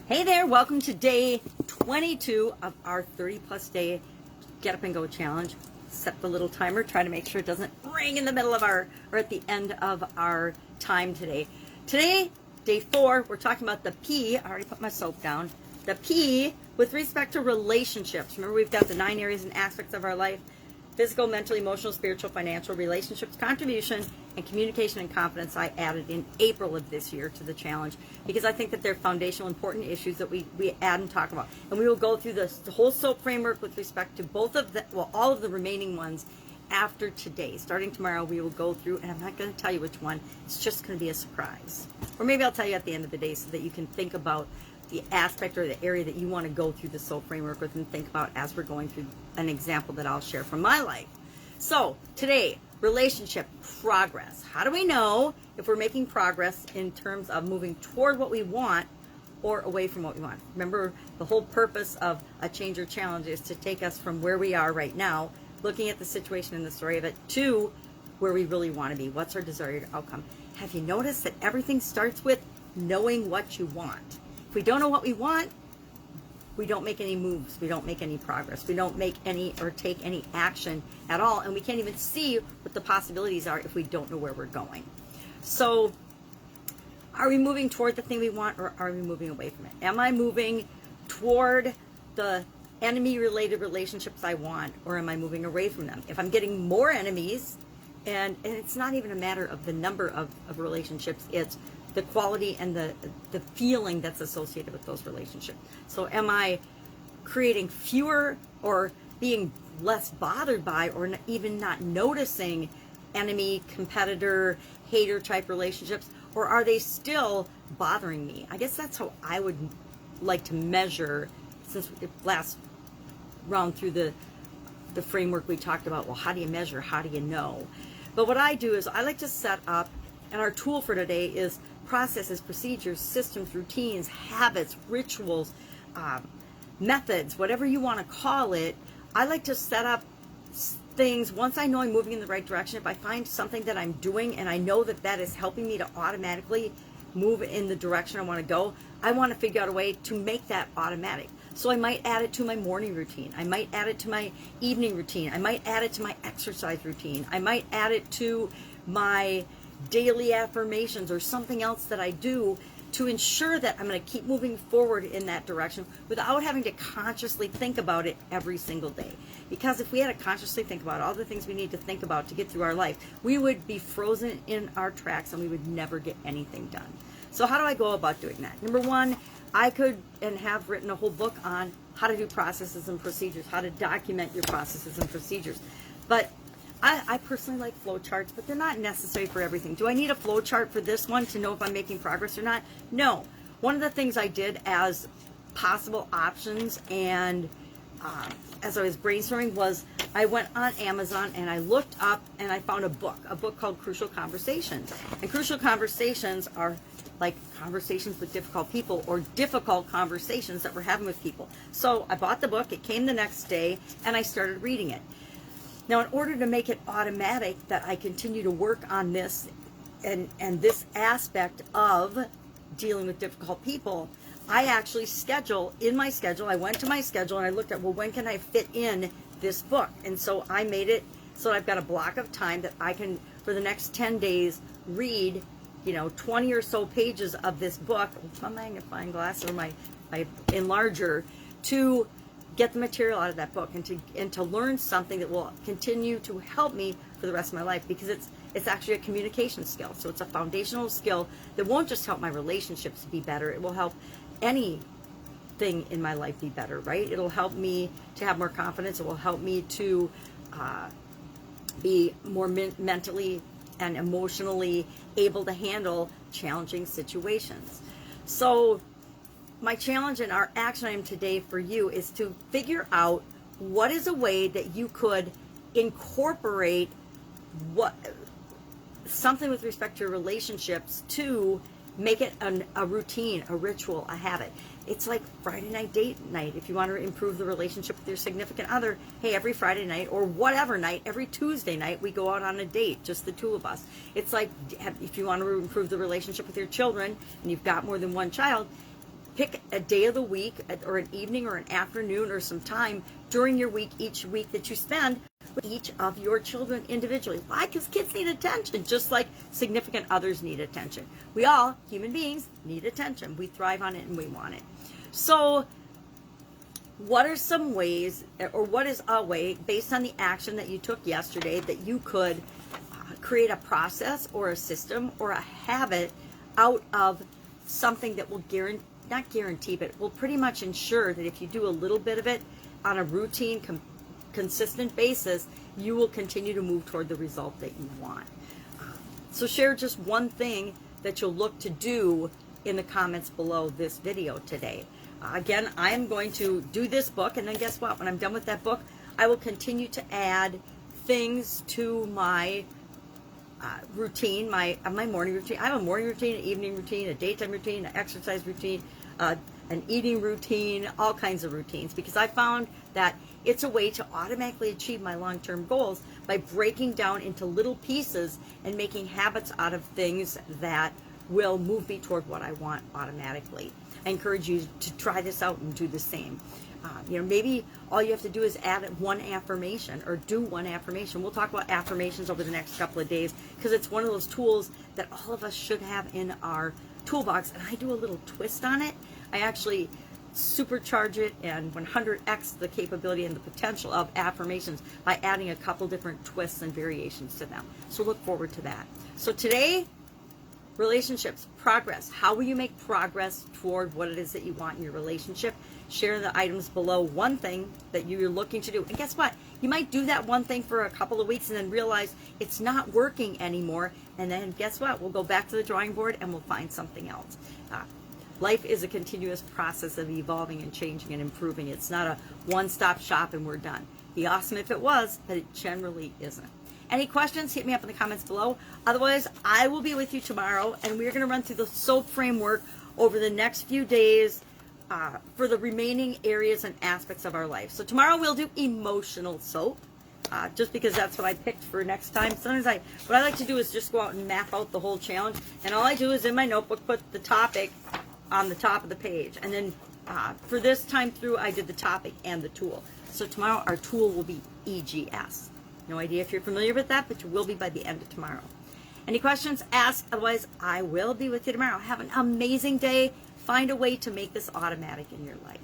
Hey there, welcome to day 22 of our 30 plus day Get Up and Go challenge. Set the little timer, try to make sure it doesn't ring in the middle of our, or at the end of our time today. Today, day 4, we're talking about the P, I already put my soap down, the P with respect to relationships. Remember, we've got the 9 areas and aspects of our life: physical, mental, emotional, spiritual, financial, relationships, contribution, and communication and confidence. I added in April of this year to the challenge because I think that they're foundational, important issues that we add and talk about. And we will go through the whole SOAP framework with respect to both of the, well, all of the remaining ones after today. Starting tomorrow, we will go through, and I'm not going to tell you which one. It's just going to be a surprise. Or maybe I'll tell you at the end of the day so that you can think about the aspect or the area that you want to go through the SOAP framework with and think about as we're going through an example that I'll share from my life. So today, relationship progress. How do we know if we're making progress in terms of moving toward what we want or away from what we want? Remember, the whole purpose of a change or challenge is to take us from where we are right now, looking at the situation and the story of it, to where we really want to be. What's our desired outcome? Have you noticed that everything starts with knowing what you want? If we don't know what we want, we don't make any moves, we don't make any progress, we don't make any or take any action at all, and we can't even see what the possibilities are if we don't know where we're going. So are we moving toward the thing we want, or are we moving away from it? Am I moving toward the enemy related relationships I want, or am I moving away from them? If I'm getting more enemies, and it's not even a matter of the number of relationships, it's the quality and the feeling that's associated with those relationships. So am I creating fewer or being less bothered by, or even not noticing enemy, competitor, hater type relationships, or are they still bothering me? I guess that's how I would like to measure, since last round through the framework we talked about, well, how do you measure? How do you know? But what I do is I like to set up, and our tool for today is processes, procedures, systems, routines, habits, rituals, methods, whatever you want to call it. I like to set up things once I know I'm moving in the right direction. If I find something that I'm doing and I know that that is helping me to automatically move in the direction I want to go, I want to figure out a way to make that automatic. So I might add it to my morning routine. I might add it to my evening routine. I might add it to my exercise routine. I might add it to my daily affirmations or something else that I do to ensure that I'm going to keep moving forward in that direction without having to consciously think about it every single day. Because if we had to consciously think about all the things we need to think about to get through our life, we would be frozen in our tracks and we would never get anything done. So how do I go about doing that? Number one, I could and have written a whole book on how to do processes and procedures, how to document your processes and procedures. But I personally like flow charts, but they're not necessary for everything. Do I need a flow chart for this one to know if I'm making progress or not? No. One of the things I did as possible options, and as I was brainstorming, was I went on Amazon and I looked up and I found a book called Crucial Conversations. And Crucial Conversations are like conversations with difficult people, or difficult conversations that we're having with people. So I bought the book, it came the next day, and I started reading it. Now, in order to make it automatic that I continue to work on this and this aspect of dealing with difficult people, I actually schedule in my schedule. I went to my schedule and I looked at, well, when can I fit in this book? And so I made it so I've got a block of time that I can, for the next 10 days, read 20 or so pages of this book with my magnifying glass or my enlarger to get the material out of that book and to learn something that will continue to help me for the rest of my life, because it's actually a communication skill. So it's a foundational skill that won't just help my relationships be better, it will help anything in my life be better, right? It'll help me to have more confidence, it will help me to be more mentally and emotionally able to handle challenging situations. So my challenge and our action item today for you is to figure out what is a way that you could incorporate something with respect to your relationships to make it a routine, a ritual, a habit. It's like Friday night date night. If you want to improve the relationship with your significant other, hey, every Friday night or whatever night, every Tuesday night, we go out on a date, just the two of us. It's like if you want to improve the relationship with your children and you've got more than one child, pick a day of the week or an evening or an afternoon or some time during your week, each week that you spend with each of your children individually. Why? Because kids need attention, just like significant others need attention. We all, human beings, need attention. We thrive on it and we want it. So what are some ways, or what is a way, based on the action that you took yesterday, that you could create a process or a system or a habit out of something that will not guarantee, but will pretty much ensure that if you do a little bit of it on a routine, consistent basis, you will continue to move toward the result that you want. So share just one thing that you'll look to do in the comments below this video today. Again, I am going to do this book, and then guess what? When I'm done with that book, I will continue to add things to my routine, my morning routine. I have a morning routine, an evening routine, a daytime routine, an exercise routine, an eating routine, all kinds of routines, because I found that it's a way to automatically achieve my long-term goals by breaking down into little pieces and making habits out of things that will move me toward what I want automatically. I encourage you to try this out and do the same. Maybe all you have to do is add one affirmation or do one affirmation. We'll talk about affirmations over the next couple of days because it's one of those tools that all of us should have in our toolbox. And I do a little twist on it. I actually supercharge it and 100x the capability and the potential of affirmations by adding a couple different twists and variations to them. So look forward to that. So today, relationships, progress. How will you make progress toward what it is that you want in your relationship? Share in the items below one thing that you're looking to do. And guess what? You might do that one thing for a couple of weeks and then realize it's not working anymore. And then guess what? We'll go back to the drawing board and we'll find something else. Life is a continuous process of evolving and changing and improving. It's not a one-stop shop and we're done. Be awesome if it was, but it generally isn't. Any questions, hit me up in the comments below. Otherwise, I will be with you tomorrow, and we're going to run through the SOAP framework over the next few days for the remaining areas and aspects of our life. So tomorrow we'll do emotional SOAP, just because that's what I picked for next time. Sometimes what I like to do is just go out and map out the whole challenge, and all I do is in my notebook put the topic on the top of the page. And then for this time through, I did the topic and the tool. So tomorrow our tool will be EGS. No idea if you're familiar with that, but you will be by the end of tomorrow. Any questions? Ask. Otherwise, I will be with you tomorrow. Have an amazing day. Find a way to make this automatic in your life.